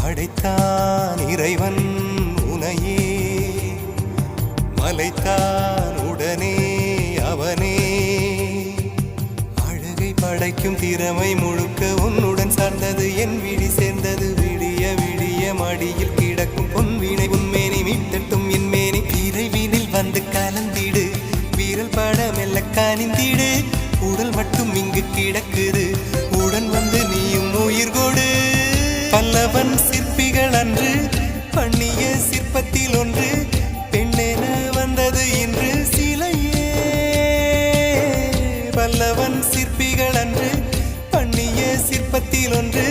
படைத்தான் இறைவன் உனையே, மலைத்தான் உடனே அவனே. அழகை படைக்கும் திறமை முழுக்க உன்னுடன் சார்ந்தது, என் விழி சேர்ந்தது. விடிய விடிய மடியில் கிடக்கும் பொன்வினை உன்மேனி மீட்டட்டும் என் மேனி. விரைவினில் வந்து கலந்திடு, வீரல் பட மெல்ல கனிந்திடு. உடல் மட்டும் இங்கு கிடக்குது, உடன் வந்து நீயும் உயிர் கொடு. பல்லவன் சிற்பிகள் அன்று பண்ணிய சிற்பத்தில் ஒன்று, பெண்ணென வந்தது இன்று சிலையே. பல்லவன் சிற்பிகள் அன்று பண்ணிய சிற்பத்தில் ஒன்று,